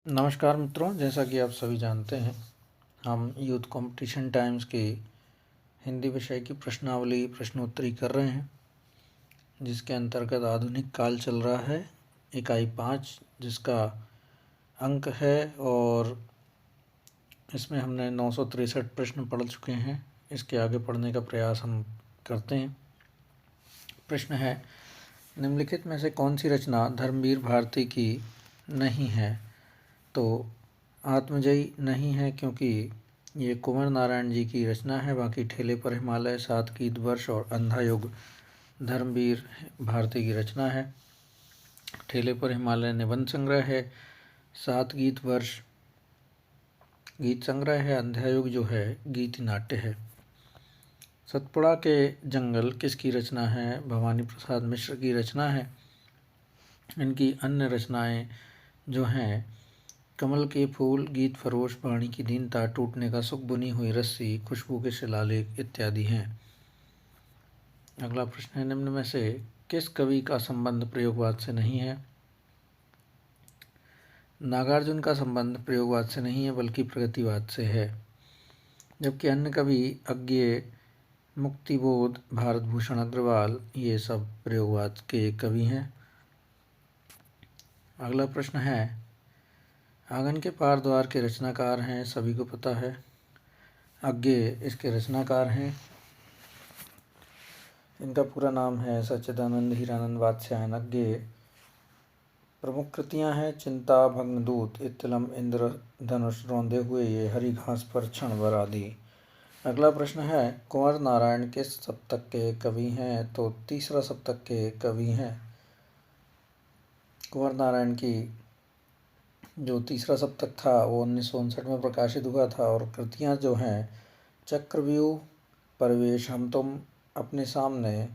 नमस्कार मित्रों, जैसा कि आप सभी जानते हैं, हम यूथ कंपटीशन टाइम्स की हिंदी विषय की प्रश्नावली प्रश्नोत्तरी कर रहे हैं, जिसके अंतर्गत आधुनिक काल चल रहा है। इकाई 5 जिसका अंक है और इसमें हमने 963 प्रश्न पढ़ चुके हैं। इसके आगे पढ़ने का प्रयास हम करते हैं। प्रश्न है, निम्नलिखित में से कौन सी रचना धर्मवीर भारती की नहीं है? तो आत्मजयी नहीं है, क्योंकि ये कुंवर नारायण जी की रचना है। बाकी ठेले पर हिमालय, सात गीत वर्ष और अंधा युग धर्मवीर भारती की रचना है। ठेले पर हिमालय निबंध संग्रह है, सात गीत वर्ष गीत संग्रह है, अंधा युग जो है गीत नाट्य है। सतपुड़ा के जंगल किसकी रचना है? भवानी प्रसाद मिश्र की रचना है। इनकी अन्य रचनाएं जो हैं कमल के फूल, गीत फरोश, वाणी की दीनता, टूटने का सुख, बुनी हुई रस्सी, खुशबू के शिलालेख इत्यादि हैं। अगला प्रश्न है, निम्न में से किस कवि का संबंध प्रयोगवाद से नहीं है? नागार्जुन का संबंध प्रयोगवाद से नहीं है बल्कि प्रगतिवाद से है, जबकि अन्य कवि अज्ञेय, मुक्तिबोध, भारत भूषण अग्रवाल ये सब प्रयोगवाद के कवि हैं। अगला प्रश्न है, आंगन के पार द्वार के रचनाकार हैं, सभी को पता है। अज्ञेय इसके रचनाकार हैं। इनका पूरा नाम है सच्चिदानंद हीरानंद वात्स्यायन अज्ञेय। प्रमुख कृतियां हैं चिंता, भग्नदूत, इत्तलम, इंद्र धनुष, रौंदे हुए ये, हरी घास पर क्षण भर आदि। अगला प्रश्न है, कुंवर नारायण किस सप्तक के कवि हैं? तो तीसरा सप्तक के कवि हैं। कुंवर नारायण की जो तीसरा सप्तक था वो 1959 में प्रकाशित हुआ था, और कृतियां जो हैं चक्रव्यूह, परिवेश, हम तुम, अपने सामने,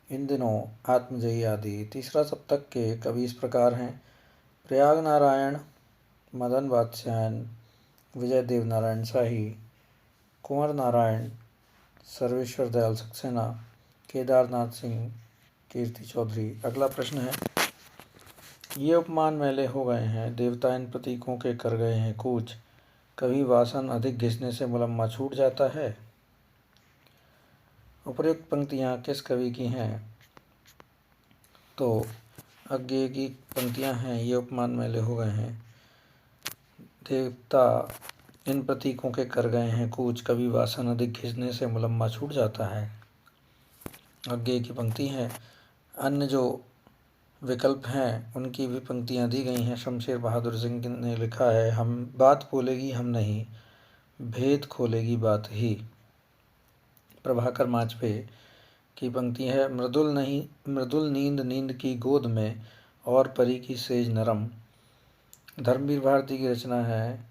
इन दिनों, आत्मजयी आदि। तीसरा सप्तक के कवि इस प्रकार हैं, प्रयाग नारायण, मदन वात्स्यायन, विजय देव नारायण शाही, कुंवर नारायण, सर्वेश्वर दयाल सक्सेना, केदारनाथ सिंह, कीर्ति चौधरी। अगला प्रश्न है, ये उपमान मैले हो गए हैं, देवता इन प्रतीकों के कर गए हैं कूच, कभी वासन अधिक घिसने से मुलम्मा छूट जाता है। उपर्युक्त पंक्तियाँ किस कवि की हैं? तो अज्ञेय की पंक्तियाँ हैं, ये उपमान मैले हो गए हैं, देवता इन प्रतीकों के कर गए हैं कूच, कभी वासन अधिक घिसने से मुलम्मा छूट जाता है। अज्ञेय की पंक्ति है। अन्य जो विकल्प हैं उनकी भी पंक्तियाँ दी गई हैं। शमशेर बहादुर सिंह ने लिखा है, हम बात बोलेगी हम नहीं, भेद खोलेगी बात ही। प्रभाकर माचपे की पंक्ति है, मृदुल नींद नींद की गोद में, और परी की सेज नरम। धर्मवीर भारती की रचना है,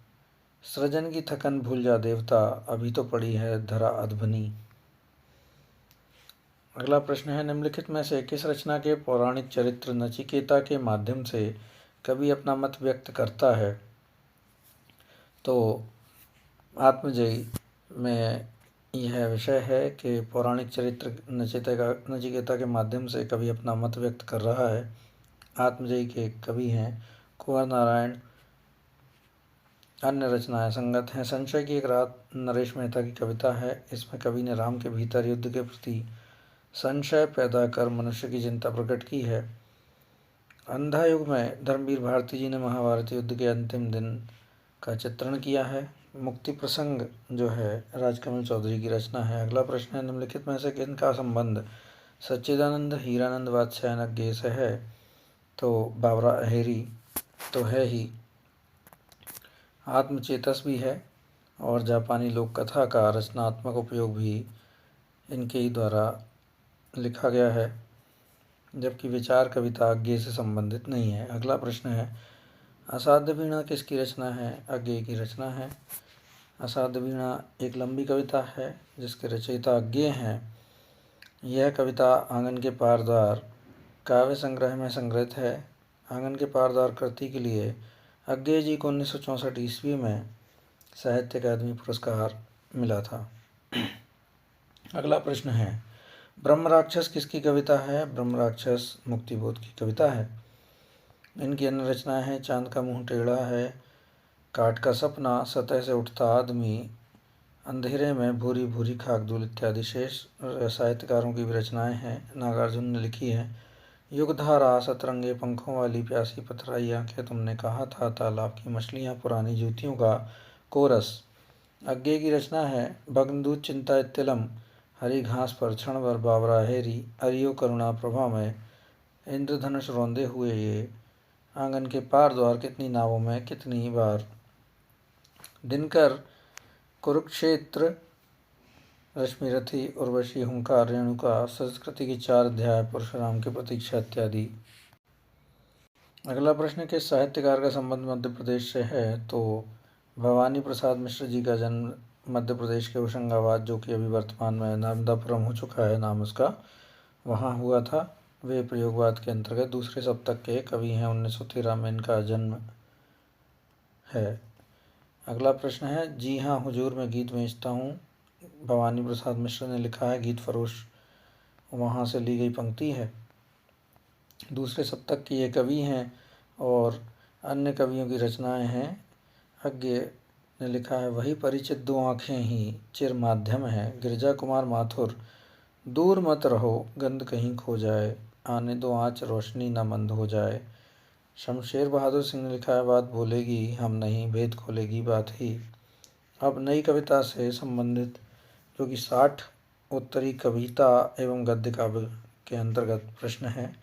सृजन की थकन भूल जा देवता, अभी तो पड़ी है धरा अधबनी। अगला प्रश्न है, निम्नलिखित में से किस रचना के पौराणिक चरित्र नचिकेता के माध्यम से कवि अपना मत व्यक्त करता है? तो आत्मजयी में यह विषय है कि पौराणिक चरित्र नचिकेता के माध्यम से कवि अपना मत व्यक्त कर रहा है। आत्मजयी के कवि हैं कुंवर नारायण। अन्य रचनाएं संगत हैं। संशय की एक रात नरेश मेहता की कविता है। इसमें कवि ने राम के भीतर युद्ध के प्रति संशय पैदा कर मनुष्य की चिंता प्रकट की है। अंधा युग में धर्मवीर भारती जी ने महाभारत युद्ध के अंतिम दिन का चित्रण किया है। मुक्ति प्रसंग जो है राजकमल चौधरी की रचना है। अगला प्रश्न है, निम्नलिखित में से किनका संबंध सच्चिदानंद हीरानंद वात्स्यायन अज्ञेय से है? तो बाबरा अहेरी तो है ही, आत्मचेतस भी है, और जापानी लोक कथा का रचनात्मक उपयोग भी इनके ही द्वारा लिखा गया है, जबकि विचार कविता अज्ञेय से संबंधित नहीं है। अगला प्रश्न है, असाध्य वीणा किसकी रचना है? अज्ञेय की रचना है। असाध्य वीणा एक लंबी कविता है जिसके रचयिता अज्ञेय हैं। यह कविता आंगन के पार द्वार काव्य संग्रह में संग्रहित है। आंगन के पार द्वार कृति के लिए अज्ञेय जी को 1964 ईस्वी में साहित्य अकादमी पुरस्कार मिला था। अगला प्रश्न है, ब्रह्म राक्षस किसकी कविता है? ब्रह्म राक्षस मुक्तिबोध की कविता है। इनकी अन्य रचनाएं हैं चांद का मुंह टेढ़ा है, काठ का सपना, सतह से उठता आदमी, अंधेरे में भूरी भूरी खाकधूल इत्यादि। शेष साहित्यकारों की भी रचनाएं हैं। नागार्जुन ने लिखी है युगधारा, सतरंगे पंखों वाली प्यासी पथराई आंखें, तुमने कहा था, तालाब की मछलियां, पुरानी जूतियों का कोरस। अज्ञे की रचना है भग्नदूत चिंता तिलम, हरी घास पर क्षण भर बावरा हेरी, अरियो करुणा प्रभा में, इंद्रधनुष रौंदे हुए ये, आंगन के पार द्वार, कितनी नावों में कितनी बार। दिनकर कुरुक्षेत्र, रश्मिरथी, उर्वशी, हुंकार, रेणुका, संस्कृति की 4 अध्याय, परशुराम की प्रतीक्षा इत्यादि। अगला प्रश्न, किस साहित्यकार का संबंध मध्य प्रदेश से है? तो भवानी प्रसाद मिश्र जी का जन्म मध्य प्रदेश के होशंगाबाद, जो कि अभी वर्तमान में नर्मदापुरम हो चुका है नाम उसका, वहाँ हुआ था। वे प्रयोगवाद के अंतर्गत दूसरे सप्तक के कवि हैं। 1913 में इनका जन्म है। अगला प्रश्न है जी हाँ हुजूर मैं गीत बेचता हूँ, भवानी प्रसाद मिश्र ने लिखा है, गीत फरोश वहाँ से ली गई पंक्ति है। दूसरे सप्तक के ये कवि हैं और अन्य कवियों की रचनाएं हैं। अज्ञे ने लिखा है वही परिचित दो आँखें ही चिर माध्यम है, गिरजा कुमार माथुर दूर मत रहो गंध कहीं खो जाए, आने दो आँच रोशनी न मंद हो जाए। शमशेर बहादुर सिंह ने लिखा है बात बोलेगी हम नहीं, भेद खोलेगी बात ही। अब नई कविता से संबंधित जो कि 60 उत्तरी कविता एवं गद्य काव्य के अंतर्गत प्रश्न है,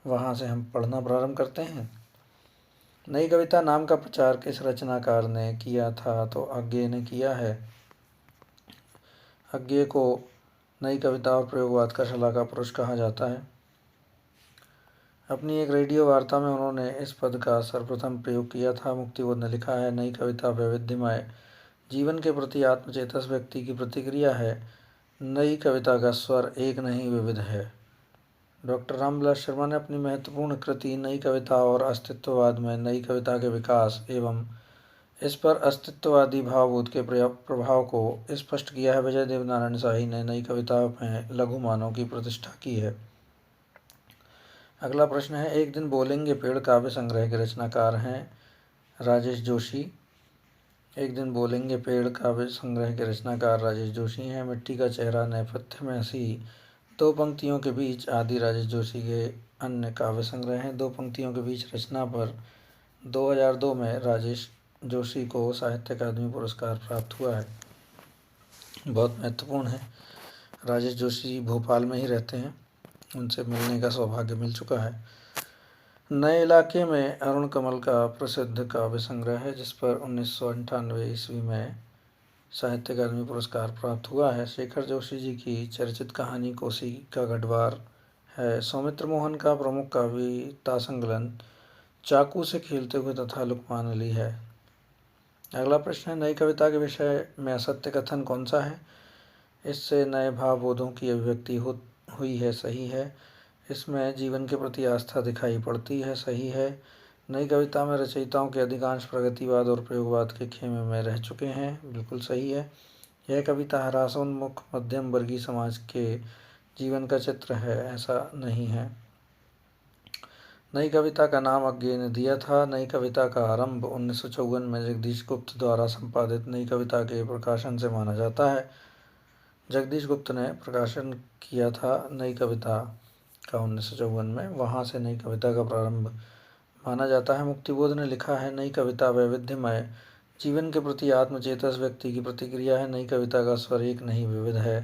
वहाँ से हम पढ़ना प्रारंभ करते हैं। नई कविता नाम का प्रचार किस रचनाकार ने किया था? तो अज्ञे ने किया है। अज्ञे को नई कविता और प्रयोगवाद का शलाका पुरुष कहा जाता है। अपनी एक रेडियो वार्ता में उन्होंने इस पद का सर्वप्रथम प्रयोग किया था। मुक्तिबोध ने लिखा है नई कविता वैविध्यमय जीवन के प्रति आत्मचेतस व्यक्ति की प्रतिक्रिया है, नई कविता का स्वर एक नहीं विविध है। डॉक्टर रामविलास शर्मा ने अपनी महत्वपूर्ण कृति नई कविता और अस्तित्ववाद में नई कविता के विकास एवं इस पर अस्तित्ववादी भावबोध के प्रभाव को स्पष्ट किया है। विजय देवनारायण शाही ने नई कविता में लघु मानव की प्रतिष्ठा की है। अगला प्रश्न है एक दिन बोलेंगे पेड़ काव्य संग्रह के रचनाकार हैं राजेश जोशी। एक दिन बोलेंगे पेड़ काव्य संग्रह के रचनाकार राजेश जोशी हैं। मिट्टी का चेहरा, नेपथ्य में हंसी, दो पंक्तियों के बीच आदि राजेश जोशी के अन्य काव्य संग्रह हैं। दो पंक्तियों के बीच रचना पर 2002 में राजेश जोशी को साहित्य अकादमी पुरस्कार प्राप्त हुआ है। बहुत महत्वपूर्ण है। राजेश जोशी भोपाल में ही रहते हैं, उनसे मिलने का सौभाग्य मिल चुका है। नए इलाके में अरुण कमल का प्रसिद्ध काव्य संग्रह है, जिस पर 1998 ईस्वी में साहित्य अकादमी पुरस्कार प्राप्त हुआ है। शेखर जोशी जी की चर्चित कहानी कोसी का गढ़वार है। सौमित्र मोहन का प्रमुख कविता संकलन चाकू से खेलते हुए तथा लुकमान अली है। अगला प्रश्न है नई कविता के विषय में असत्य कथन कौन सा है? इससे नए भावबोधों की अभिव्यक्ति हुई है, सही है। इसमें जीवन के प्रति आस्था दिखाई पड़ती है, सही है। नई कविता में रचयिताओं के अधिकांश प्रगतिवाद और प्रयोगवाद के खेमे में रह चुके हैं, बिल्कुल सही है। यह कविता ह्रासोन्मुख मध्यम वर्गीय समाज के जीवन का चित्र है, ऐसा नहीं है। नई कविता का नाम अज्ञे ने दिया था। नई कविता का आरंभ 1954 में जगदीश गुप्त द्वारा संपादित नई कविता के प्रकाशन से माना जाता है। जगदीश गुप्त ने प्रकाशन किया था नई कविता का 1954 में, वहाँ से नई कविता का प्रारंभ माना जाता है। मुक्तिबोध ने लिखा है नई कविता वैविध्यमय जीवन के प्रति आत्मचेतस व्यक्ति की प्रतिक्रिया है, नई कविता का स्वर एक नहीं विविध है।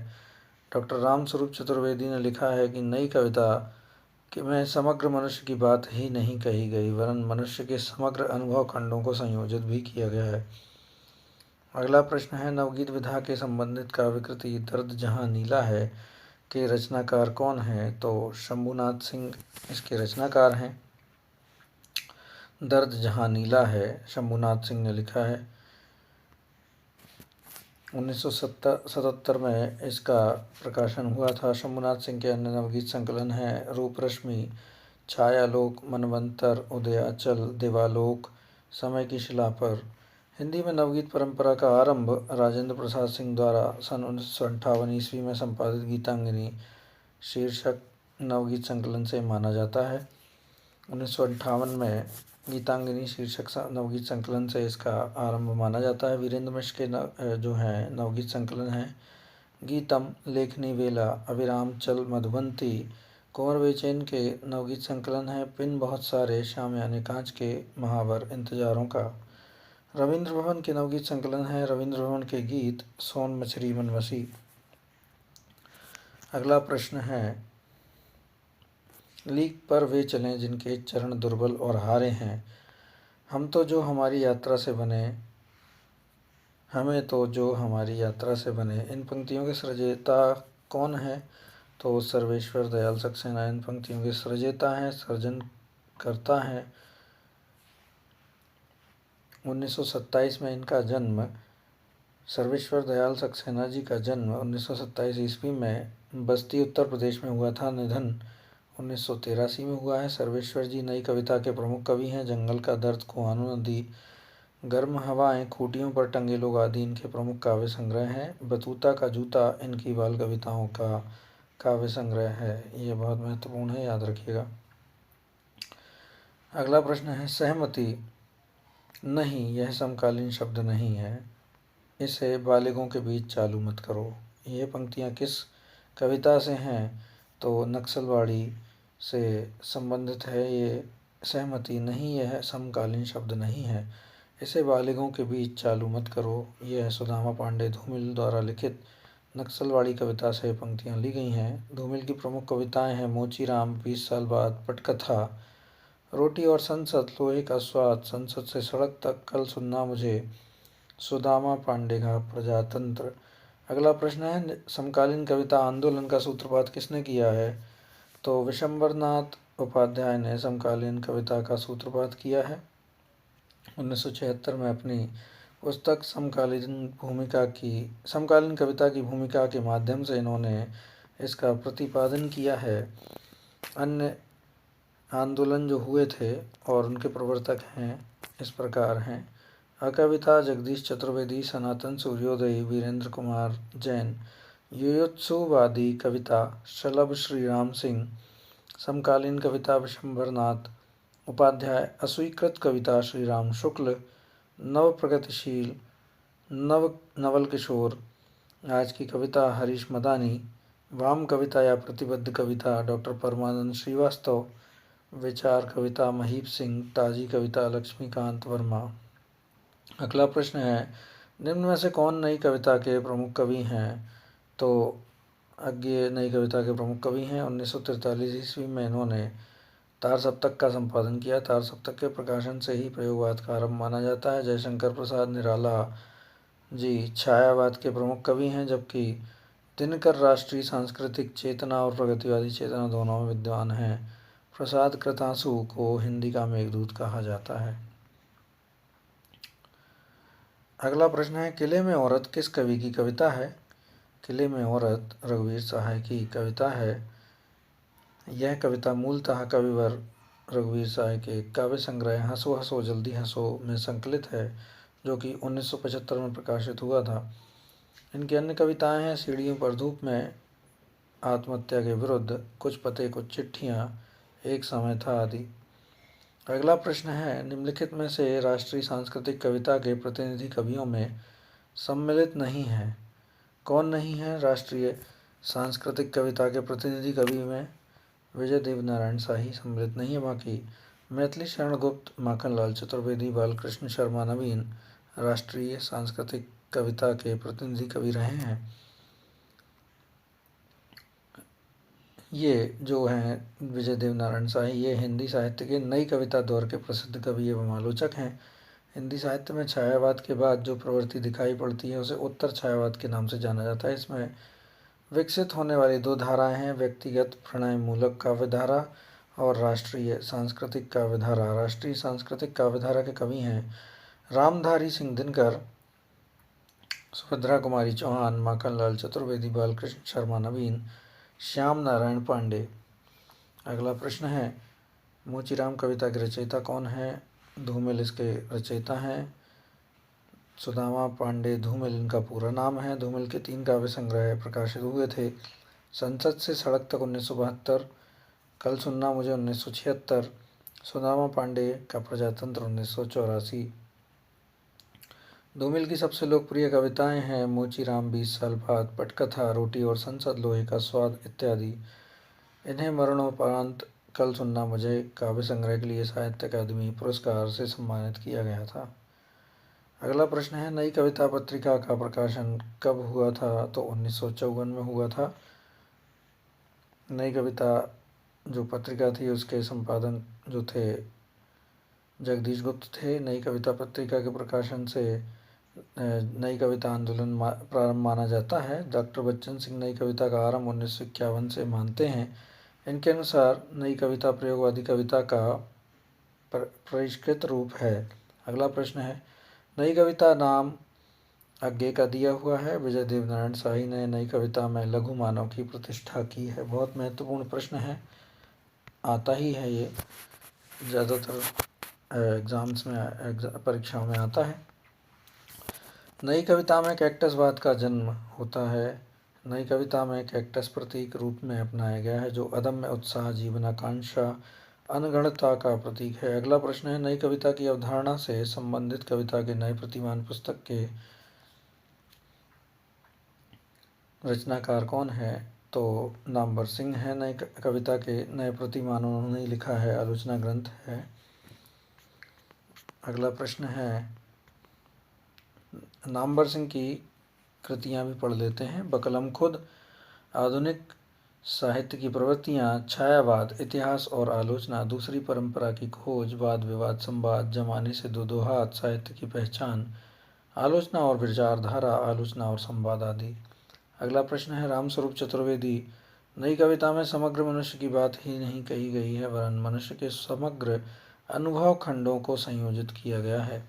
डॉक्टर रामस्वरूप चतुर्वेदी ने लिखा है कि नई कविता में समग्र मनुष्य की बात ही नहीं कही गई, वरन मनुष्य के समग्र अनुभव खंडों को संयोजित भी किया गया है। अगला प्रश्न है नवगीत विधा के संबंधित काव्यकृति दर्द जहाँ नीला है के रचनाकार कौन है? तो शंभुनाथ सिंह इसके रचनाकार हैं। दर्द जहाँ नीला है शंभुनाथ सिंह ने लिखा है। 1977 में इसका प्रकाशन हुआ था। शंभुनाथ सिंह के अन्य नवगीत संकलन हैं रूप रश्मि, छायालोक, मनवंतर, उदयाचल, देवालोक, समय की शिला पर। हिंदी में नवगीत परंपरा का आरंभ राजेंद्र प्रसाद सिंह द्वारा सन 1958 ईस्वी में संपादित गीतांजलि शीर्षक नवगीत संकलन से माना जाता है। 1958 में गीतांजलि शीर्षक नवगीत संकलन से इसका आरंभ माना जाता है। वीरेंद्र मिश्र के जो हैं नवगीत संकलन हैं गीतम, लेखनी वेला, अविराम चल मधुबंती। कुंवर बेचैन के नवगीत संकलन है पिन बहुत सारे, शामियाने कांच के, महावर, इंतजारों का। रविंद्र भवन के नवगीत संकलन है रविंद्र भवन के गीत, सोन मछरी मनमसी। अगला प्रश्न है, लीक पर वे चलें जिनके चरण दुर्बल और हारे हैं, हम तो जो हमारी यात्रा से बने, हमें तो जो हमारी यात्रा से बने। इन पंक्तियों के सृजयिता कौन है? तो सर्वेश्वर दयाल सक्सेना इन पंक्तियों के सृजयिता हैं, सर्जन करता है। 1927 में इनका जन्म, सर्वेश्वर दयाल सक्सेना जी का जन्म 1927 ईस्वी में बस्ती उत्तर प्रदेश में हुआ था। निधन 1983 में हुआ है। सर्वेश्वर जी नई कविता के प्रमुख कवि हैं। जंगल का दर्द, कुआनो नदी, गर्म हवाएं, खूटियों पर टंगे लोग आदि इनके प्रमुख काव्य संग्रह हैं। बतूता का जूता इनकी बाल कविताओं का काव्य संग्रह है। ये बहुत महत्वपूर्ण है, याद रखिएगा। अगला प्रश्न है, सहमति। नहीं, यह समकालीन शब्द नहीं है, इसे बालिगों के बीच चालू मत करो। ये पंक्तियाँ किस कविता से हैं? तो नक्सलवाड़ी से संबंधित है। ये सहमति नहीं, यह समकालीन शब्द नहीं है, इसे बालिगों के बीच चालू मत करो। यह सुदामा पांडे धूमिल द्वारा लिखित नक्सलवाड़ी कविता से पंक्तियाँ ली गई हैं। धूमिल की प्रमुख कविताएं हैं मोचीराम, 20 साल बाद, पटकथा, रोटी और संसद, लोहे का स्वाद, संसद से सड़क तक, कल सुनना मुझे, सुदामा पांडे का प्रजातंत्र। अगला प्रश्न है, समकालीन कविता आंदोलन का सूत्रपात किसने किया है? तो विशंबरनाथ उपाध्याय ने समकालीन कविता का सूत्रपात किया है। 1976 में अपनी पुस्तक समकालीन कविता की भूमिका के माध्यम से इन्होंने इसका प्रतिपादन किया है। अन्य आंदोलन जो हुए थे और उनके प्रवर्तक हैं इस प्रकार हैं, अकविता जगदीश चतुर्वेदी, सनातन सूर्योदयी वीरेंद्र कुमार जैन, युयुत्सुवादी कविता शलभ श्रीराम सिंह, समकालीन कविता विशंबरनाथ उपाध्याय, अस्वीकृत कविता श्रीराम शुक्ल, नव प्रगतिशील नवल किशोर, आज की कविता हरीश मदानी, वाम कविता या प्रतिबद्ध कविता डॉक्टर परमानंद श्रीवास्तव, विचार कविता महीप सिंह, ताजी कविता लक्ष्मीकांत वर्मा। अगला प्रश्न है, निम्न में से कौन नई कविता के प्रमुख कवि हैं? तो अज्ञेय नई कविता के प्रमुख कवि हैं। 1943 ईस्वी में इन्होंने तार सप्तक का संपादन किया। तार सप्तक के प्रकाशन से ही प्रयोगवाद का आरंभ माना जाता है। जयशंकर प्रसाद निराला जी छायावाद के प्रमुख कवि हैं, जबकि दिनकर राष्ट्रीय सांस्कृतिक चेतना और प्रगतिवादी चेतना दोनों में विद्वान हैं। प्रसाद कृतांशु को हिंदी का मेघदूत कहा जाता है। अगला प्रश्न है, किले में औरत किस कवि की कविता है? किले में औरत रघुवीर सहाय की कविता है। यह कविता मूलतः कविवर रघुवीर सहाय के काव्य संग्रह हंसो हंसो जल्दी हंसो में संकलित है, जो कि 1975 में प्रकाशित हुआ था। इनकी अन्य कविताएं हैं सीढ़ियों पर धूप में, आत्महत्या के विरुद्ध, कुछ पते कुछ चिट्ठियाँ, एक समय था आदि। अगला प्रश्न है, निम्नलिखित में से राष्ट्रीय सांस्कृतिक कविता के प्रतिनिधि कवियों में सम्मिलित नहीं है? कौन नहीं है राष्ट्रीय सांस्कृतिक कविता के प्रतिनिधि कवि में? विजय देवनारायण शाही सम्मिलित नहीं है। बाकी मैथिली शरण गुप्त, माखनलाल चतुर्वेदी, बालकृष्ण शर्मा नवीन राष्ट्रीय सांस्कृतिक कविता के प्रतिनिधि कवि रहे हैं। ये जो हैं विजय देवनारायण शाही, ये हिंदी साहित्य के नई कविता दौर के प्रसिद्ध कवि एवं आलोचक हैं। हिंदी साहित्य में छायावाद के बाद जो प्रवृत्ति दिखाई पड़ती है उसे उत्तर छायावाद के नाम से जाना जाता है। इसमें विकसित होने वाली दो धाराएं हैं, व्यक्तिगत प्रणय मूलक काव्यधारा और राष्ट्रीय सांस्कृतिक काव्यधारा। राष्ट्रीय सांस्कृतिक काव्यधारा के कवि हैं रामधारी सिंह दिनकर, सुभद्रा कुमारी चौहान, माखनलाल चतुर्वेदी, बालकृष्ण शर्मा नवीन, श्याम नारायण पांडे। अगला प्रश्न है, मोचीराम कविता के रचयिता कौन है? धूमिल इसके रचयिता हैं। सुदामा पांडे धूमिल इनका पूरा नाम है। धूमिल के 3 काव्य संग्रह प्रकाशित हुए थे, संसद से सड़क तक 1972, कल सुनना मुझे 1976, सुदामा पांडे का प्रजातंत्र 1984। धूमिल की सबसे लोकप्रिय कविताएं हैं मोचीराम 20 साल बाद, पटकथा, रोटी और संसद, लोहे का स्वाद इत्यादि। इन्हें मरणोपरांत कल सुनना मुझे काव्य संग्रह के लिए साहित्य अकादमी पुरस्कार से सम्मानित किया गया था। अगला प्रश्न है, नई कविता पत्रिका का प्रकाशन कब हुआ था? तो 1954 में हुआ था। नई कविता जो पत्रिका थी उसके संपादक जो थे जगदीश गुप्त थे। नई कविता पत्रिका के प्रकाशन से नई कविता आंदोलन प्रारंभ माना जाता है। डॉक्टर बच्चन सिंह नई कविता का आरंभ 1951 से मानते हैं। इनके अनुसार नई कविता प्रयोगवादी कविता का परिष्कृत रूप है। अगला प्रश्न है, नई कविता नाम आज्ञे का दिया हुआ है। विजय देवनारायण शाही ने नई कविता में लघु मानव की प्रतिष्ठा की है। बहुत महत्वपूर्ण प्रश्न है, आता ही है ये, ज़्यादातर एग्ज़ाम्स में परीक्षाओं में आता है। नई कविता में कैक्टसवाद का जन्म होता है। नई कविता में कैक्टस प्रतीक रूप में अपनाया गया है, जो अदम्य उत्साह, जीवन आकांक्षा, अनगढ़ता का प्रतीक है। अगला प्रश्न है, नई कविता की अवधारणा से संबंधित कविता के नए प्रतिमान पुस्तक के रचनाकार कौन है? तो नामवर सिंह है। नई कविता के नए प्रतिमान उन्होंने लिखा है, आलोचना ग्रंथ है। अगला प्रश्न है, नामवर सिंह की कृतियाँ भी पढ़ लेते हैं। बकलम खुद, आधुनिक साहित्य की प्रवृत्तियाँ, छायावाद, इतिहास और आलोचना, दूसरी परंपरा की खोज, वाद विवाद, संवाद, जमाने से दो दो हाथ, साहित्य की पहचान, आलोचना और विचारधारा, आलोचना और संवाद आदि। अगला प्रश्न है, रामस्वरूप चतुर्वेदी, नई कविता में समग्र मनुष्य की बात ही नहीं कही गई है, वरन मनुष्य के समग्र अनुभव खंडों को संयोजित किया गया है।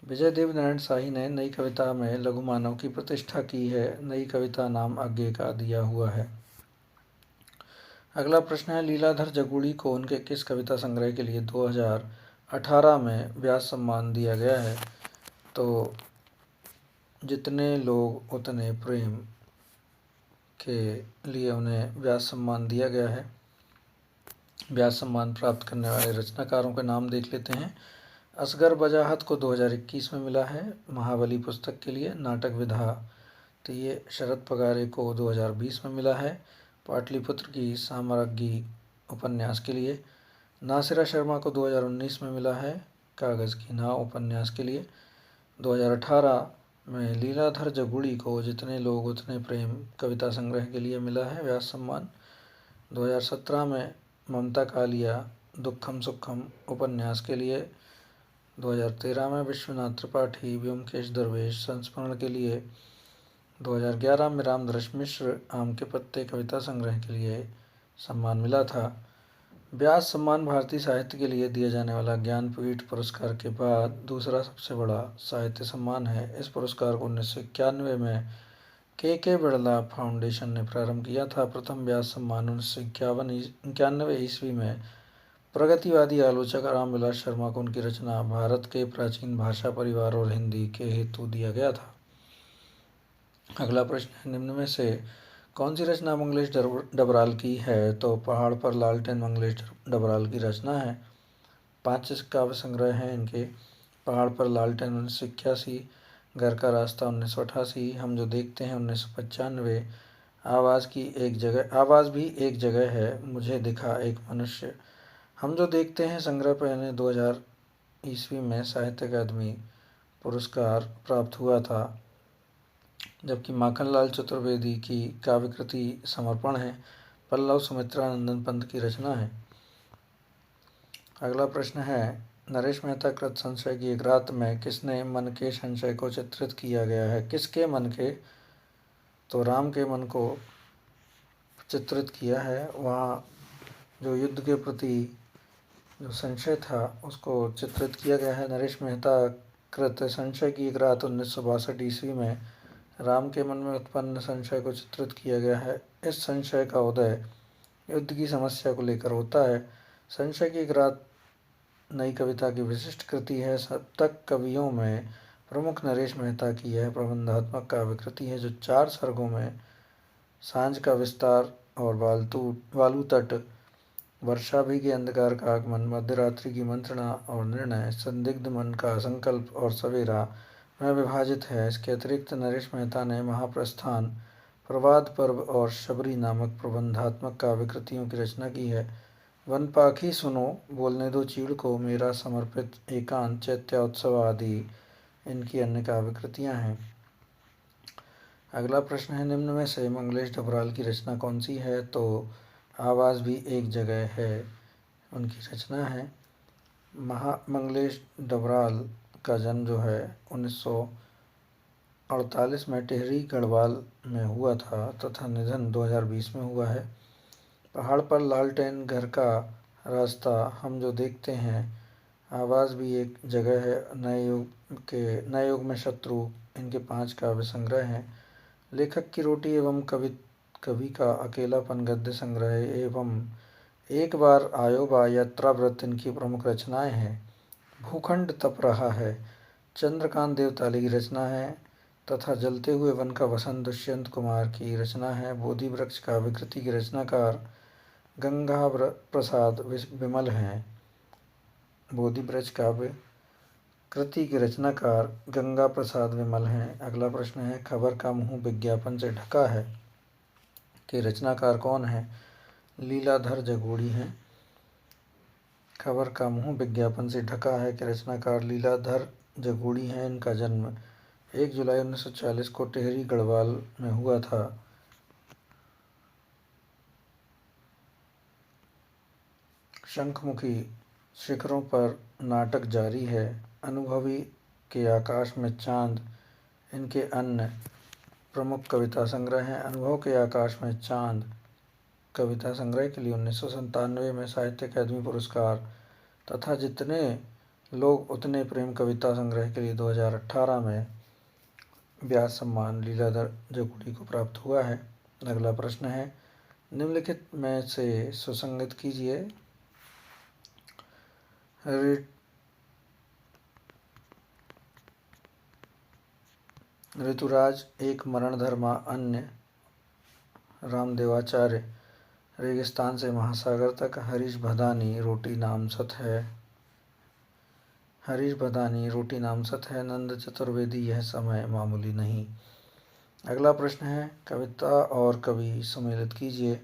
विजय देवनारायण शाही ने नई कविता में लघु मानव की प्रतिष्ठा की है। नई कविता नाम आज्ञे का दिया हुआ है। अगला प्रश्न है, लीलाधर जगूड़ी को उनके किस कविता संग्रह के लिए 2018 में व्यास सम्मान दिया गया है? तो जितने लोग उतने प्रेम के लिए उन्हें व्यास सम्मान दिया गया है। व्यास सम्मान प्राप्त करने वाले रचनाकारों के नाम देख लेते हैं। असगर बजाहत को 2021 में मिला है महाबली पुस्तक के लिए। नाटक विधा, तो ये शरद पगारे को 2020 में मिला है पाटलिपुत्र की साम्राज्ञी उपन्यास के लिए। नासिरा शर्मा को 2019 में मिला है कागज़ की नाव उपन्यास के लिए। 2018 में लीलाधर जगूड़ी को जितने लोग उतने प्रेम कविता संग्रह के लिए मिला है व्यास सम्मान। 2017 में ममता कालिया दुखम सुखम उपन्यास के लिए। 2013 में विश्वनाथ त्रिपाठी व्योमकेश दरवेश संस्मरण के लिए। 2011 में रामधृष मिश्र आम के पत्ते कविता संग्रह के लिए सम्मान मिला था। व्यास सम्मान भारतीय साहित्य के लिए दिए जाने वाला ज्ञानपीठ पुरस्कार के बाद दूसरा सबसे बड़ा साहित्य सम्मान है। इस पुरस्कार को 1991 में के बिड़ला फाउंडेशन ने प्रारंभ किया था। प्रथम व्यास सम्मान 1991 ईस्वी में प्रगतिवादी आलोचक रामविलास शर्मा को उनकी रचना भारत के प्राचीन भाषा परिवार और हिंदी के हेतु दिया गया था। अगला प्रश्न है, निम्न में से कौन सी रचना मंगलेश डबराल की है? तो पहाड़ पर लालटेन मंगलेश डबराल की रचना है। 5 काव्य संग्रह हैं इनके। पहाड़ पर लालटेन 1981, घर का रास्ता 1988, हम जो देखते हैं 1995, आवाज़ भी एक जगह है, मुझे दिखा एक मनुष्य। हम जो देखते हैं संग्रह पहले 2000 ईस्वी में साहित्य अकादमी पुरस्कार प्राप्त हुआ था। जबकि माखनलाल चतुर्वेदी की काव्य कृति समर्पण है, पल्लव सुमित्रा नंदन पंत की रचना है। अगला प्रश्न है, नरेश मेहता कृत संशय की एक रात में किसने मन के संशय को चित्रित किया गया है? किसके मन के? तो राम के मन को चित्रित किया है। वहाँ जो युद्ध के प्रति जो संशय था उसको चित्रित किया गया है। नरेश मेहता कृत संशय की एक रात 1962 ईस्वी में राम के मन में उत्पन्न संशय को चित्रित किया गया है। इस संशय का उदय युद्ध की समस्या को लेकर होता है। संशय की एक रात नई कविता की विशिष्ट कृति है। सप्तक कवियों में प्रमुख नरेश मेहता की यह प्रबंधात्मक काव्य कृति है, जो 4 सर्गों में सांझ का विस्तार और वालू तट वर्षा भी के अंधकार का आगमन, मध्यरात्रि की मंत्रणा और निर्णय, संदिग्ध मन का संकल्प और सवेरा में विभाजित है। इसके अतिरिक्त नरेश मेहता ने महाप्रस्थान, प्रवाद पर्व और शबरी नामक प्रबंधात्मक काव्य कृतियों की रचना की है। वन पाखी सुनो, बोलने दो चीड़ को, मेरा समर्पित एकांत, चैत्योत्सव आदि इनकी अन्य काव्य कृतियाँ हैं। अगला प्रश्न है, निम्न में से मंगलेश डबराल की रचना कौन सी है? तो आवाज़ भी एक जगह है उनकी रचना है। मंगलेश डबराल का जन्म जो है 1948 में टिहरी गढ़वाल में हुआ था तथा निधन 2020 में हुआ है। पहाड़ पर लालटेन, घर का रास्ता, हम जो देखते हैं, आवाज़ भी एक जगह है, नए युग में शत्रु, इनके 5 काव्य संग्रह हैं। लेखक की रोटी एवं कवि का अकेलापन गद्य संग्रह एवं एक बार आयोबा, यात्राव्रत इनकी प्रमुख रचनाएं हैं। भूखंड तप रहा है, चंद्रकांत देवताली की रचना है तथा जलते हुए वन का वसंत दुष्यंत कुमार की रचना है। बोधि वृक्ष काव्य कृति के रचनाकार गंगा प्रसाद विमल हैं। बोधि वृक्ष काव्य कृति के रचनाकार गंगा प्रसाद विमल हैं। अगला प्रश्न है, खबर का मुंह विज्ञापन से ढका है के रचनाकार कौन है? लीलाधर जगोड़ी हैं। खबर का मुंह विज्ञापन से ढका है के रचनाकार लीलाधर जगोड़ी हैं। इनका जन्म 1 जुलाई 1940 को टिहरी गढ़वाल में हुआ था। शंखमुखी शिखरों पर नाटक जारी है। अनुभवी के आकाश में चांद इनके अन्य प्रमुख कविता संग्रह हैं। अनुभव के आकाश में चांद कविता संग्रह के लिए 1997 में साहित्य अकादमी पुरस्कार तथा जितने लोग उतने प्रेम कविता संग्रह के लिए 2018 में व्यास सम्मान लीलाधर जगोड़ी को प्राप्त हुआ है। अगला प्रश्न है, निम्नलिखित में से सुसंगत कीजिए। ऋतुराज एक मरणधर्मा, अन्य रामदेवाचार्य, रेगिस्तान से महासागर तक, हरीश भदानी रोटी नामसत है, नंद चतुर्वेदी यह समय मामूली नहीं। अगला प्रश्न है, कविता और कवि सम्मिलित कीजिए।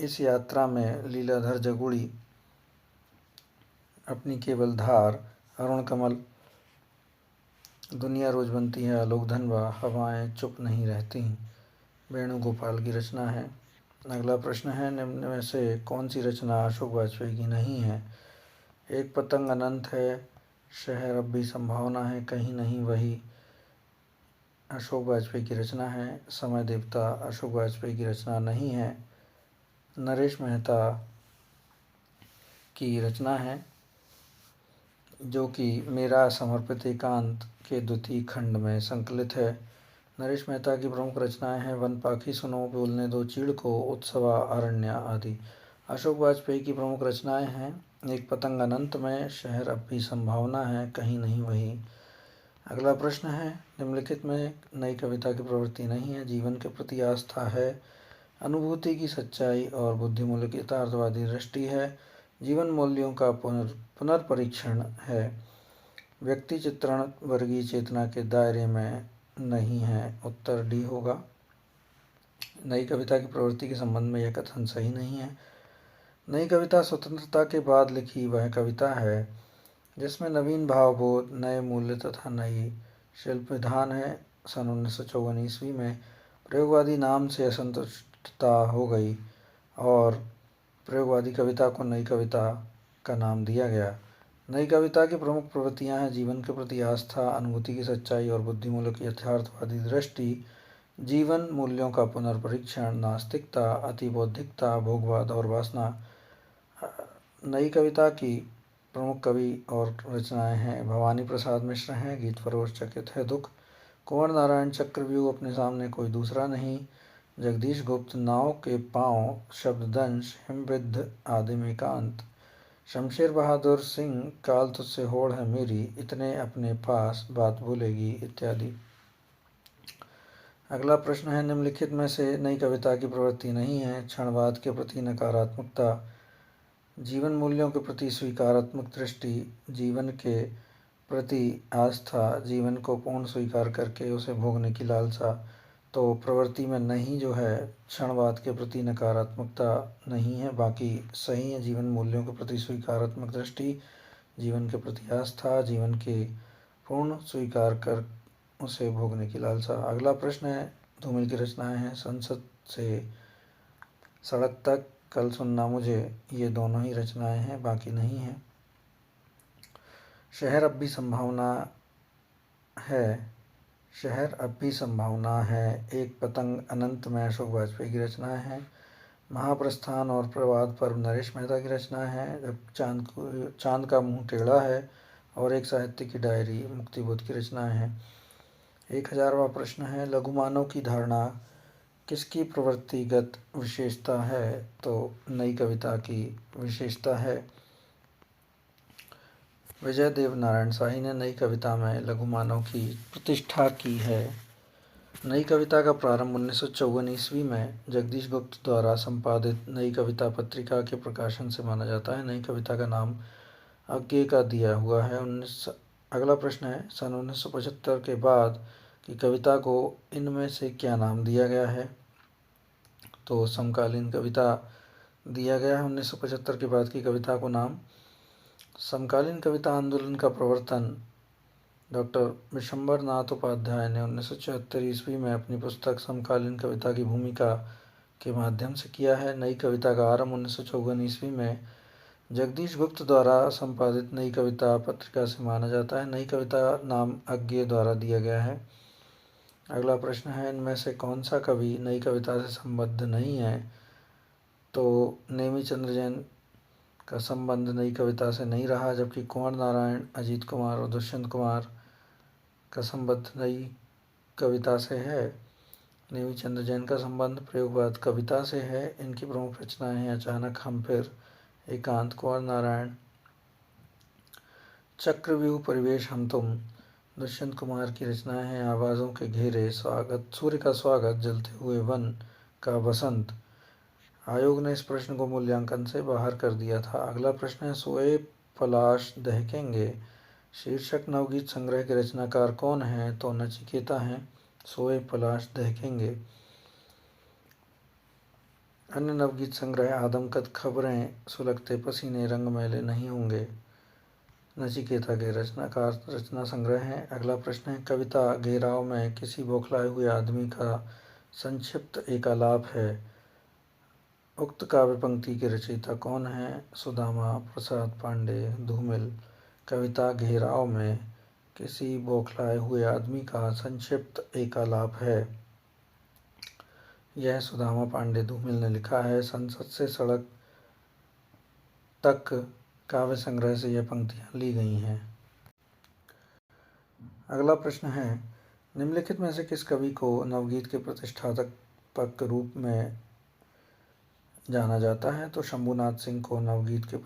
इस यात्रा में लीलाधर जगोड़ी अपनी केवल धार, अरुण कमल, दुनिया रोज बनती है, आलोक धनवा, हवाएं चुप नहीं रहती, वेणुगोपाल की रचना है। अगला प्रश्न है, निम्न में से कौन सी रचना अशोक वाजपेयी की नहीं है? एक पतंग अनंत है, शहर अब भी संभावना है, कहीं नहीं वही अशोक वाजपेयी की रचना है। समय देवता अशोक वाजपेयी की रचना नहीं है, नरेश मेहता की रचना है, जो कि मेरा समर्पित एकांत के द्वितीय खंड में संकलित है। नरेश मेहता की प्रमुख रचनाएं हैं वन पाखी सुनो, बोलने दो चीड़ को, उत्सवा, अरण्य आदि। अशोक वाजपेयी की प्रमुख रचनाएं हैं एक पतंग अनंत में, शहर अब भी संभावना है, कहीं नहीं वही। अगला प्रश्न है, निम्नलिखित में नई कविता की प्रवृत्ति नहीं है, जीवन के प्रति आस्था है, अनुभूति की सच्चाई और बुद्धिमूल्य की यथार्थवादी दृष्टि है, जीवन मूल्यों का पुनर्परीक्षण है, व्यक्ति चित्रण वर्गीय चेतना के दायरे में नहीं है। उत्तर डी होगा। नई कविता की प्रवृत्ति के संबंध में यह कथन सही नहीं है। नई कविता स्वतंत्रता के बाद लिखी वह कविता है जिसमें नवीन भावबोध, नए मूल्य तथा नई शिल्प विधान है। सन 1954 ईस्वी में प्रयोगवादी नाम से असंतुष्टता हो गई और प्रयोगवादी कविता को नई कविता का नाम दिया गया। नई कविता की प्रमुख प्रवृत्तियां हैं जीवन के प्रति आस्था, अनुभूति की सच्चाई और बुद्धिमूल्य की यथार्थवादी दृष्टि, जीवन मूल्यों का पुनर्परीक्षण, नास्तिकता, अतिबौद्धिकता, भोगवाद और वासना। नई कविता की प्रमुख कवि और रचनाएं हैं भवानी प्रसाद मिश्र हैं, गीत फरोश चकित है दुख, कुंवर नारायण चक्रव्यूह अपने सामने कोई दूसरा नहीं, जगदीश गुप्त नाव के पाँव, शब्ददंश, हिमबिद्ध, आदिम एकांत, शमशेर बहादुर सिंह काल तुझसे होड़ है मेरी, इतने अपने पास बात भूलेगी इत्यादि। अगला प्रश्न है, निम्नलिखित में से नई कविता की प्रवृत्ति नहीं है। क्षणवाद के प्रति नकारात्मकता, जीवन मूल्यों के प्रति स्वीकारात्मक दृष्टि, जीवन के प्रति आस्था, जीवन को पूर्ण स्वीकार करके उसे भोगने की लालसा। तो प्रवृत्ति में नहीं जो है, क्षणवाद के प्रति नकारात्मकता नहीं है, बाकी सही है। जीवन मूल्यों के प्रति स्वीकारात्मक दृष्टि, जीवन के प्रति आस्था, जीवन के पूर्ण स्वीकार कर उसे भोगने की लालसा। अगला प्रश्न है, धूमिल की रचनाएं हैं, संसद से सड़क तक, कल सुनना मुझे, ये दोनों ही रचनाएं हैं, बाकी नहीं है। शहर अब भी संभावना है, शहर अब भी संभावना है, एक पतंग अनंत में अशोक वाजपेयी की रचनाएं हैं। महाप्रस्थान और प्रभात पर्व नरेश मेहता की रचनाएं हैं। जब चांद का मुंह टेढ़ा है और एक साहित्य की डायरी मुक्तिबोध की रचनाएं हैं। 1000वां प्रश्न है, लघुमानव की धारणा किसकी प्रवृत्तिगत विशेषता है? तो नई कविता की विशेषता है। विजय देव नारायण शाही ने नई कविता में लघुमानव की प्रतिष्ठा की है। नई कविता का प्रारंभ 1954 ईस्वी में जगदीश गुप्त द्वारा संपादित नई कविता पत्रिका के प्रकाशन से माना जाता है। नई कविता का नाम आगे का दिया हुआ है। अगला प्रश्न है, सन 1975 के बाद की कविता को इनमें से क्या नाम दिया गया है? तो समकालीन कविता दिया गया है। 1975 के बाद की कविता को नाम समकालीन कविता आंदोलन का प्रवर्तन डॉक्टर विशंबर नाथ उपाध्याय ने 1974 ईस्वी में अपनी पुस्तक समकालीन कविता की भूमिका के माध्यम से किया है। नई कविता का आरंभ 1954 ईस्वी में जगदीश गुप्त द्वारा संपादित नई कविता पत्रिका से माना जाता है। नई कविता नाम अज्ञे द्वारा दिया गया है। अगला प्रश्न है, इनमें से कौन सा कवि नई कविता से संबद्ध नहीं है? तो नेमी चंद्र जैन का संबंध नई कविता से नहीं रहा, जबकि कुंवर नारायण, अजीत कुमार और दुष्यंत कुमार का संबंध नई कविता से है। नेमी चंद्र जैन का संबंध प्रयोगवाद कविता से है। इनकी प्रमुख रचनाएं हैं अचानक, हम फिर, एकांत। कुंवर नारायण चक्रव्यूह, परिवेश, हम तुम। दुष्यंत कुमार की रचनाएं हैं आवाज़ों के घेरे, स्वागत, सूर्य का स्वागत, जलते हुए वन का बसंत। आयोग ने इस प्रश्न को मूल्यांकन से बाहर कर दिया था। अगला प्रश्न है, सोए पलाश दहकेंगे शीर्षक नवगीत संग्रह के रचनाकार कौन हैं? तो नचिकेता हैं। सोए पलाश दहकेंगे। अन्य नवगीत संग्रह आदमकद, खबरें, सुलगते पसीने, रंग मैले नहीं होंगे, नचिकेता के रचनाकार रचना संग्रह हैं। अगला प्रश्न है, कविता घेराव में किसी बौखलाए हुए आदमी का संक्षिप्त एकालाप है। उक्त काव्य पंक्ति के रचयिता कौन हैं? सुदामा प्रसाद पांडे, धूमिल। कविता घेराव में किसी बौखलाए हुए आदमी का संक्षिप्त एकालाप है, यह सुदामा पांडे, धूमिल ने लिखा है। संसद से सड़क तक काव्य संग्रह से यह पंक्तियाँ ली गई हैं। अगला प्रश्न है, निम्नलिखित में से किस कवि को नवगीत के प्रतिष्ठापक रूप में जाना जाता है? तो शंभुनाथ सिंह को नवगीत के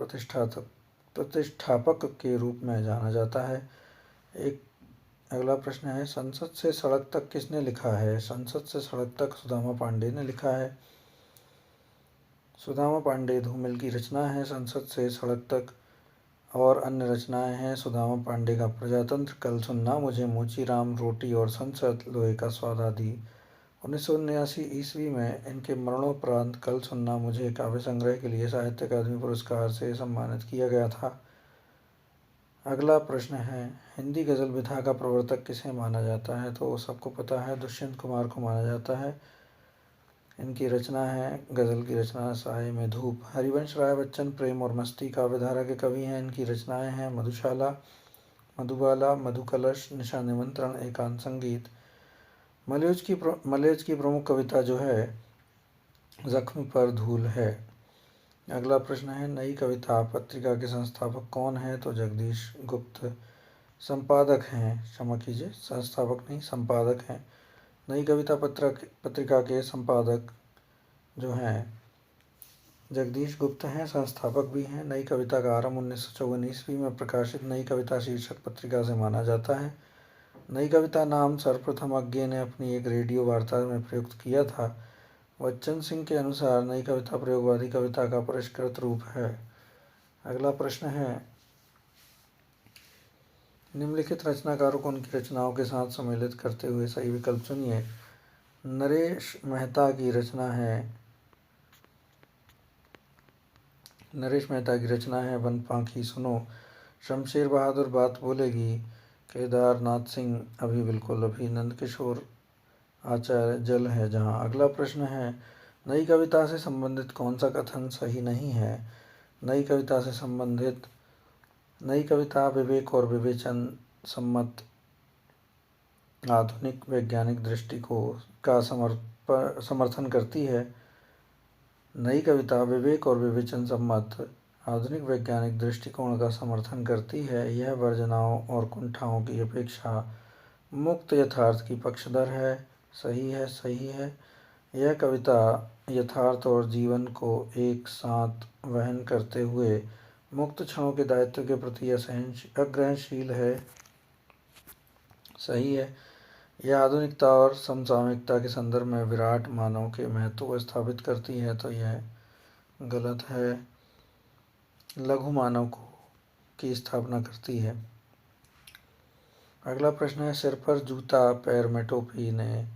प्रतिष्ठापक के रूप में जाना जाता है। एक अगला प्रश्न है, संसद से सड़क तक किसने लिखा है? संसद से सड़क तक सुदामा पांडे ने लिखा है। सुदामा पांडे, धूमिल की रचना है संसद से सड़क तक। और अन्य रचनाएं हैं सुदामा पांडे का प्रजातंत्र, कल सुनना मुझे, मोचीराम, रोटी और संसद, लोहे का स्वाद आदि। 1979 ईस्वी में इनके मरणोपरांत कल सुनना मुझे काव्य संग्रह के लिए साहित्य अकादमी पुरस्कार से सम्मानित किया गया था। अगला प्रश्न है, हिंदी गज़ल विधा का प्रवर्तक किसे माना जाता है? तो सबको पता है, दुष्यंत कुमार को माना जाता है। इनकी रचना है गज़ल की रचना साए में धूप। हरिवंश राय बच्चन प्रेम और मस्ती काव्यधारा के कवि हैं। इनकी रचनाएं हैं मधुशाला, मधुबाला, मधुकलश, निशा निमंत्रण, एकांत संगीत। मलयज की प्रमुख कविता जो है जख्म पर धूल है। अगला प्रश्न है, नई कविता पत्रिका के संस्थापक कौन है? तो जगदीश गुप्त। संपादक हैं, क्षमा कीजिए, संस्थापक नहीं, संपादक हैं। नई कविता पत्रिका के संपादक जो हैं जगदीश गुप्त हैं, संस्थापक भी हैं। नई कविता का आरंभ 1954 ईस्वी में प्रकाशित नई कविता शीर्षक पत्रिका से माना जाता है। नई कविता नाम सर्वप्रथम अज्ञे ने अपनी एक रेडियो वार्ता में प्रयुक्त किया था। बच्चन सिंह के अनुसार नई कविता प्रयोगवादी कविता का परिष्कृत रूप है। अगला प्रश्न है, निम्नलिखित रचनाकारों को उनकी रचनाओं के साथ सम्मिलित करते हुए सही विकल्प चुनिए। नरेश मेहता की रचना है वन पाखी सुनो। शमशेर बहादुर बात बोलेगी। केदारनाथ सिंह अभी बिल्कुल अभी। नंदकिशोर आचार्य जल है जहाँ। अगला प्रश्न है, नई कविता से संबंधित कौन सा कथन सही नहीं है। नई कविता विवेक और विवेचन सम्मत आधुनिक वैज्ञानिक दृष्टि का समर्थन करती है। नई कविता विवेक और विवेचन सम्मत आधुनिक वैज्ञानिक दृष्टिकोण का समर्थन करती है। यह वर्जनाओं और कुंठाओं की अपेक्षा मुक्त यथार्थ की पक्षधर है। सही है। यह कविता यथार्थ और जीवन को एक साथ वहन करते हुए मुक्त क्षणों के दायित्व के प्रति अग्रहणशील है। सही है। यह आधुनिकता और समसामयिकता के संदर्भ में विराट मानव के महत्व को स्थापित करती है, तो यह गलत है। लघु मानव की स्थापना करती है। अगला प्रश्न है, सिर पर जूता पैर में टोपी ने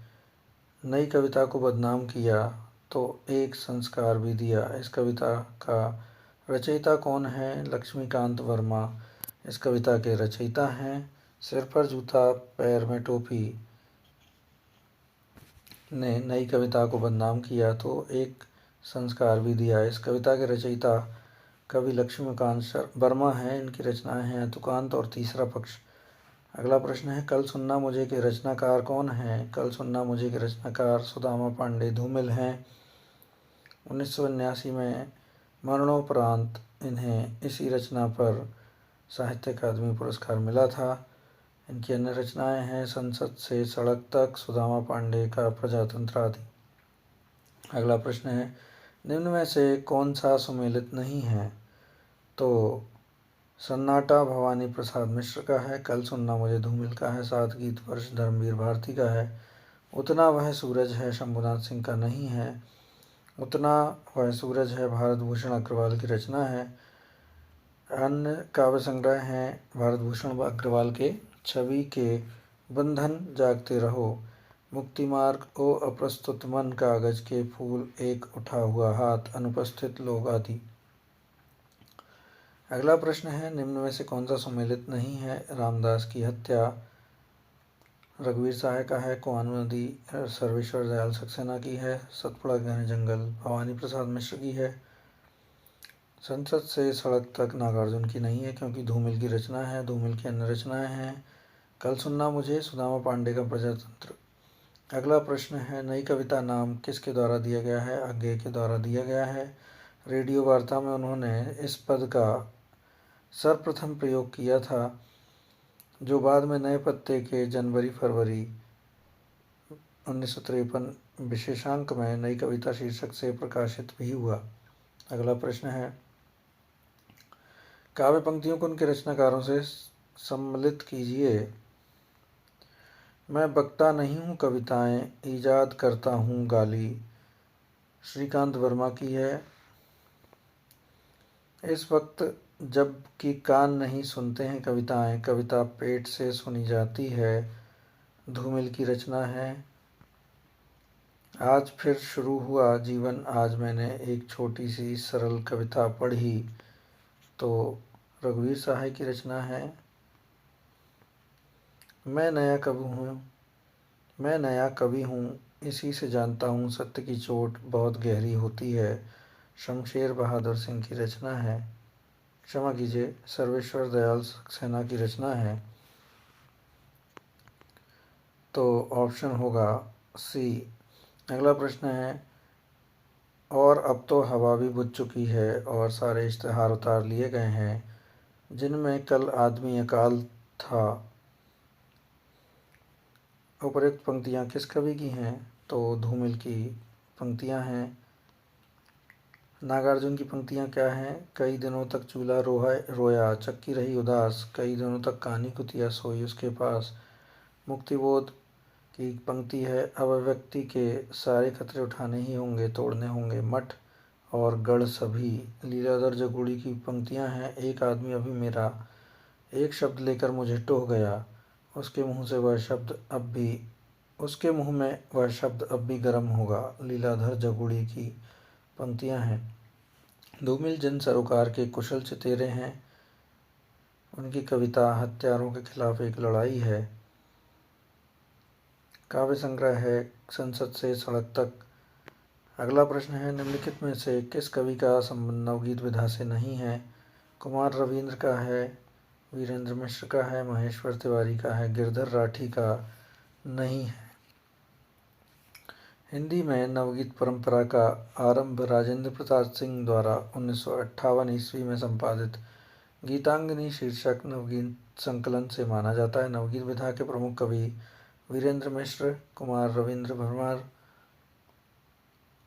नई कविता को बदनाम किया तो एक संस्कार भी दिया। इस कविता का रचयिता कौन है। लक्ष्मीकांत वर्मा इस कविता के रचयिता हैं। सिर पर जूता पैर में टोपी ने नई कविता को बदनाम किया तो एक संस्कार भी दिया। इस कविता के रचयिता कवि लक्ष्मीकांत वर्मा हैं। इनकी रचनाएं हैं तुकांत और तीसरा पक्ष। अगला प्रश्न है, कल सुनना मुझे के रचनाकार कौन हैं। कल सुनना मुझे के रचनाकार सुदामा पांडे धूमिल हैं। 1979 में मरणोपरांत इन्हें इसी रचना पर साहित्य अकादमी पुरस्कार मिला था। इनकी अन्य रचनाएं हैं संसद से सड़क तक, सुदामा पांडे का प्रजातंत्र आदि। अगला प्रश्न है, निम्न में से कौन सा सुमेलित नहीं है। तो सन्नाटा भवानी प्रसाद मिश्र का है। कल सुनना मुझे धूमिल का है। सात गीत वर्ष धर्मवीर भारती का है। उतना वह सूरज है शंभुनाथ सिंह का नहीं है। उतना वह सूरज है भारत भूषण अग्रवाल की रचना है। अन्य काव्य संग्रह हैं भारत भूषण अग्रवाल के छवि के बंधन, जागते रहो, मुक्ति मार्ग, ओ अप्रस्तुत मन, कागज के फूल, एक उठा हुआ हाथ, अनुपस्थित लोग आदि। अगला प्रश्न है, निम्न में से कौन सा सम्मिलित नहीं है। रामदास की हत्या रघुवीर सहाय का है। कुआनो नदी सर्वेश्वर दयाल सक्सेना की है। सतपुड़ा घने जंगल भवानी प्रसाद मिश्र की है। संसद से सड़क तक नागार्जुन की नहीं है क्योंकि धूमिल की रचना है। धूमिल की अन्य रचनाएं हैं कल सुनना मुझे, सुदामा पांडे का प्रजातंत्र। अगला प्रश्न है, नई कविता नाम किसके द्वारा दिया गया है। अज्ञे के द्वारा दिया गया है। रेडियो वार्ता में उन्होंने इस पद का सर्वप्रथम प्रयोग किया था, जो बाद में नए पत्ते के जनवरी-फरवरी 1953 विशेषांक में नई कविता शीर्षक से प्रकाशित भी हुआ। अगला प्रश्न है, काव्य पंक्तियों को उनके रचनाकारों से सम्मिलित कीजिए। मैं बकता नहीं हूँ कविताएं, ईजाद करता हूँ गाली, श्रीकांत वर्मा की है। इस वक्त जब कि कान नहीं सुनते हैं कविताएं, कविता पेट से सुनी जाती है, धूमिल की रचना है। आज फिर शुरू हुआ जीवन, आज मैंने एक छोटी सी सरल कविता पढ़ी, तो रघुवीर सहाय की रचना है। मैं नया कवि हूँ, इसी से जानता हूँ सत्य की चोट बहुत गहरी होती है, शमशेर बहादुर सिंह की रचना है। क्षमा कीजिए, सर्वेश्वर दयाल सक्सेना की रचना है। तो ऑप्शन होगा सी। अगला प्रश्न है, और अब तो हवा भी बुझ चुकी है और सारे इश्तिहार उतार लिए गए हैं, जिनमें कल आदमी अकाल था। उपरोक्त पंक्तियाँ किस कवि की हैं। तो धूमिल की पंक्तियाँ हैं। नागार्जुन की पंक्तियाँ क्या हैं। कई दिनों तक चूल्हा रोया, चक्की रही उदास, कई दिनों तक कहानी कुतिया सोई उसके पास। मुक्तिबोध की पंक्ति है, अब व्यक्ति के सारे खतरे उठाने ही होंगे, तोड़ने होंगे मठ और गढ़ सभी। लीलाधर जगुड़ी की पंक्तियां हैं, एक आदमी अभी मेरा एक शब्द लेकर मुझे टोह गया, उसके मुंह में वह शब्द अब भी गर्म होगा। लीलाधर जगुड़ी की पंक्तियां हैं। धूमिल जन सरोकार के कुशल चितेरे हैं, उनकी कविता हत्यारों के खिलाफ एक लड़ाई है। काव्य संग्रह है संसद से सड़क तक। अगला प्रश्न है, निम्नलिखित में से किस कवि का संबंध नवगीत विधा से नहीं है? कुमार रविंद्र का है, वीरेंद्र मिश्र का है, महेश्वर तिवारी का है, गिरधर राठी का नहीं है। हिंदी में नवगीत परंपरा का आरंभ राजेंद्र प्रसाद सिंह द्वारा 1958 ईस्वी में संपादित गीतांजलि शीर्षक नवगीत संकलन से माना जाता है। नवगीत विधा के प्रमुख कवि वीरेंद्र मिश्र, कुमार रविंद्र भरवार,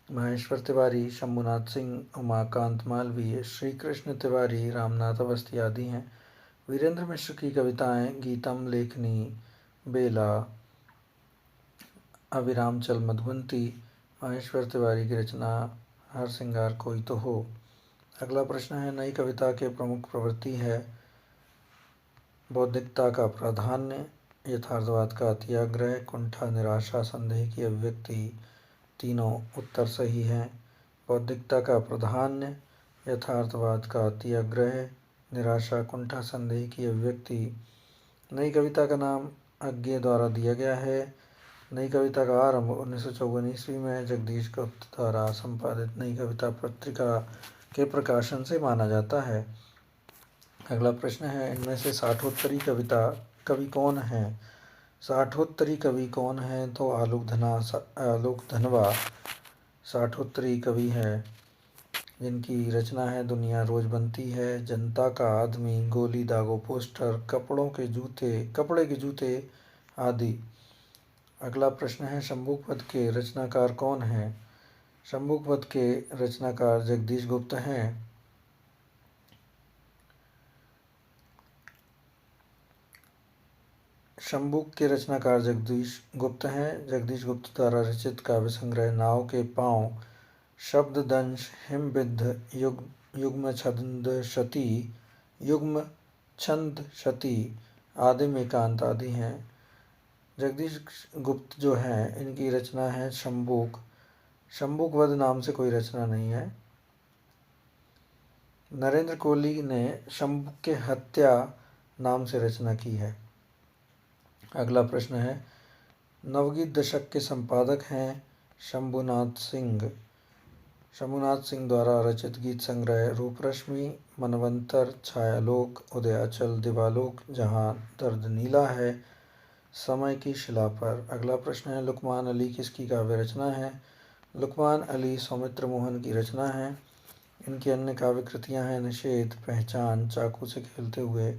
महेश्वर तिवारी, शंभुनाथ सिंह, उमाकांत मालवीय, श्री कृष्ण तिवारी, रामनाथ अवस्थी आदि हैं। वीरेंद्र मिश्र की कविताएं गीतम, लेखनी, बेला, अविराम चल मधुबंती। महेश्वर तिवारी की रचना हर सिंगार कोई तो हो। अगला प्रश्न है, नई कविता के प्रमुख प्रवृत्ति है बौद्धिकता का प्राधान्य, यथार्थवाद का अत्याग्रह, कुंठा, निराशा, संदेह की अभिव्यक्ति। तीनों उत्तर सही हैं। बौद्धिकता का प्राधान्य, यथार्थवाद का अत्याग्रह, निराशा, कुंठा, संदेह की अभिव्यक्ति। नई कविता का नाम अज्ञे द्वारा दिया गया है। नई कविता का आरंभ 1954 ईस्वी में जगदीश गुप्त द्वारा संपादित नई कविता पत्रिका के प्रकाशन से माना जाता है। अगला प्रश्न है, इनमें से साठोत्तरी कवि कौन है? साठोत्तरी कवि कौन है? तो आलोक धनवा साठोत्तरी कवि है, जिनकी रचना है दुनिया रोज बनती है, जनता का आदमी, गोली दागो पोस्टर, कपड़े के जूते आदि। अगला प्रश्न है, शंभुक वध के रचनाकार कौन है? शंभुक वध के रचनाकार जगदीश गुप्त हैं। शंभुक के रचनाकार जगदीश गुप्त हैं। जगदीश गुप्त द्वारा रचित काव्य संग्रह नाव के पाँव, शब्ददंश, हिमबिद्ध, युग्म छंद शती, आदिम एकांत आदि हैं। जगदीश गुप्त जो हैं, इनकी रचना है शंभुक। शंभुक वध नाम से कोई रचना नहीं है। नरेंद्र कोहली ने शंभुक के हत्या नाम से रचना की है। अगला प्रश्न है, नवगीत दशक के संपादक हैं शंभुनाथ सिंह। शंभुनाथ सिंह द्वारा रचित गीत संग्रह रूपरश्मि, मनवंतर, छायालोक, उदयाचल, दिवालोक, जहाँ दर्द नीला है, समय की शिला पर। अगला प्रश्न है, लुकमान अली किसकी काव्य रचना है? लुकमान अली सौमित्र मोहन की रचना है। इनकी अन्य काव्य कृतियाँ हैं निषेध, पहचान, चाकू से खेलते हुए,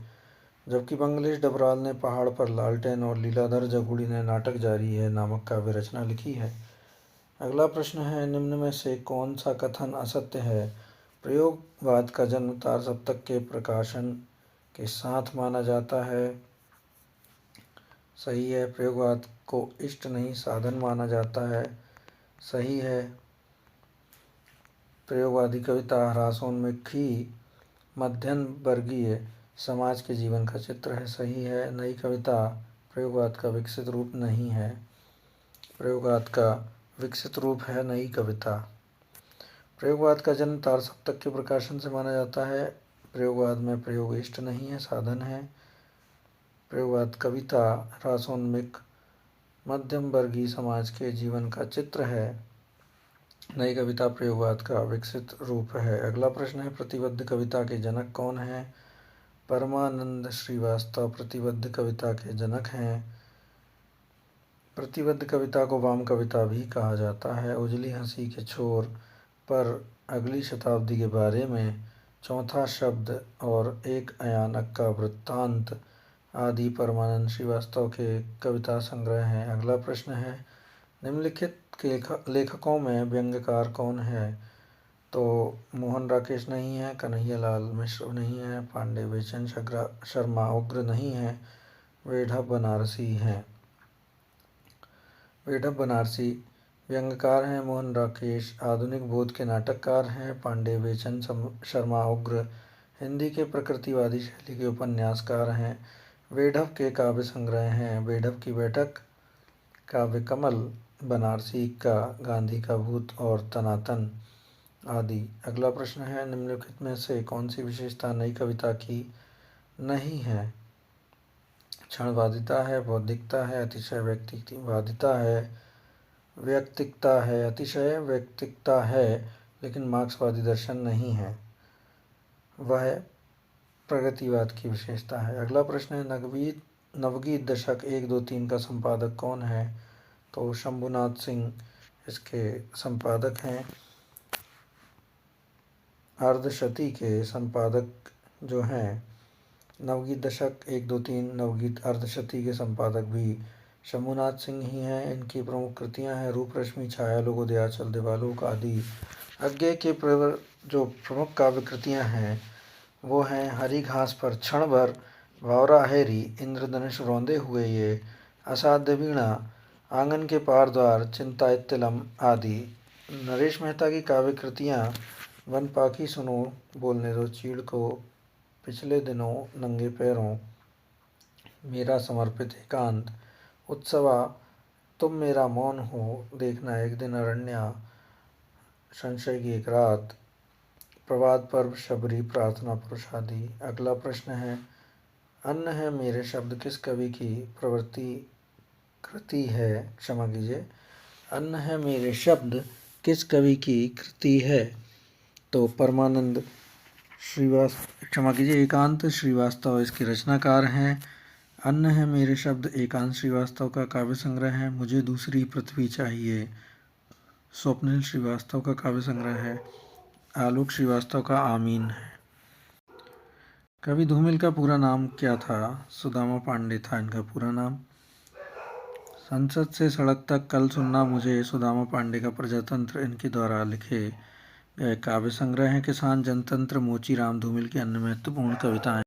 जबकि मंगलेश डबराल ने पहाड़ पर लालटेन और लीलाधर जगुड़ी ने नाटक जारी है नामक काव्य रचना लिखी है। अगला प्रश्न है, निम्न में से कौन सा कथन असत्य है? प्रयोगवाद का जन्म तार सप्तक के प्रकाशन के साथ माना जाता है। सही है। प्रयोगवाद को इष्ट नहीं साधन माना जाता है। सही है। प्रयोगवादी कविता ह्रासोन्मुखी मध्यम वर्गीय समाज के जीवन का चित्र है। सही है। नई कविता प्रयोगवाद का विकसित रूप नहीं है। प्रयोगवाद का विकसित रूप है नई कविता। प्रयोगवाद का जन्म तार सप्तक के प्रकाशन से माना जाता है। प्रयोगवाद में प्रयोग इष्ट नहीं है, साधन है। प्रयोगवाद कविता ह्रासोन्मुख मध्यम वर्गीय समाज के जीवन का चित्र है। नई कविता प्रयोगवाद का विकसित रूप है। अगला प्रश्न है, प्रतिबद्ध कविता के जनक कौन हैं? परमानंद श्रीवास्तव प्रतिबद्ध कविता के जनक हैं। प्रतिबद्ध कविता को वाम कविता भी कहा जाता है। उजली हंसी के छोर पर अगली शताब्दी के बारे में, चौथा शब्द और एक अयानक का वृत्तांत आदि परमानंद श्रीवास्तव के कविता संग्रह हैं। अगला प्रश्न है, निम्नलिखित के लेखकों में व्यंग्यकार कौन है? तो मोहन राकेश नहीं है, कन्हैयालाल मिश्र नहीं है, पांडे बेचन शर्मा उग्र नहीं है, वेढ़ा बनारसी हैं। वेढ़व बनारसी व्यंग्यकार हैं। मोहन राकेश आधुनिक बोध के नाटककार हैं। पांडे बेचन शर्मा उग्र हिंदी के प्रकृतिवादी शैली के उपन्यासकार हैं। वेढ़व के काव्य संग्रह हैं वेढ़व की बैठक, काव्य कमल, बनारसी का, गांधी का भूत और तनातन आदि। अगला प्रश्न है, निम्नलिखित में से कौन सी विशेषता नई कविता की नहीं है? क्षणवादिता है, बौद्धिकता है, अतिशय व्यक्तिवादिता है, व्यक्तिकता है। अतिशय व्यक्तिकता है लेकिन मार्क्सवादी दर्शन नहीं है, वह प्रगतिवाद की विशेषता है। अगला प्रश्न है, नवगीत दशक 1, 2, 3 का संपादक कौन है? तो शंभुनाथ सिंह इसके संपादक हैं। अर्धशती के संपादक जो हैं, नवगीत दशक 1, 2, 3 नवगीत अर्धशती के संपादक भी शंभुनाथ सिंह ही हैं। इनकी प्रमुख कृतियां हैं रूप रश्मि, छायालोक, उदयाचल, देवालोक आदि। अज्ञे के जो प्रमुख काव्य कृतियां हैं वो हैं हरी घास पर क्षण भर, वावरा हैरी, इंद्रधनुष रौंदे हुए ये, असाध्य वीणा, आंगन के पार द्वार, चिंतायतिलम आदि। नरेश मेहता की काव्य कृतियाँ वन पाखी सुनो, बोलने दो चीड़ को, पिछले दिनों, नंगे पैरों, मेरा समर्पित एकांत, उत्सवा, तुम मेरा मौन हो, देखना एक दिन अरण्या, संशय की एक रात, प्रभात पर्व, शबरी, प्रार्थना पुरुष आदि। अगला प्रश्न है, अन्न है मेरे शब्द किस कवि की प्रवृत्ति कृति है? क्षमा कीजिए, अन्न है मेरे शब्द किस कवि की कृति है? तो परमानंद श्रीवास्तव, क्षमा कीजिए, एकांत श्रीवास्तव इसके रचनाकार हैं। अन्न है मेरे शब्द एकांत श्रीवास्तव का काव्य संग्रह है। मुझे दूसरी पृथ्वी चाहिए स्वप्निल श्रीवास्तव का काव्य संग्रह है। आलोक श्रीवास्तव का आमीन है। कवि धूमिल का पूरा नाम क्या था? सुदामा पांडे था इनका पूरा नाम। संसद से सड़क तक कल सुनना मुझे, सुदामा पांडे का प्रजातंत्र इनके द्वारा लिखे गए काव्य संग्रह हैं। किसान जनतंत्र मोचीराम धूमिल की अन्य महत्वपूर्ण कविताएं।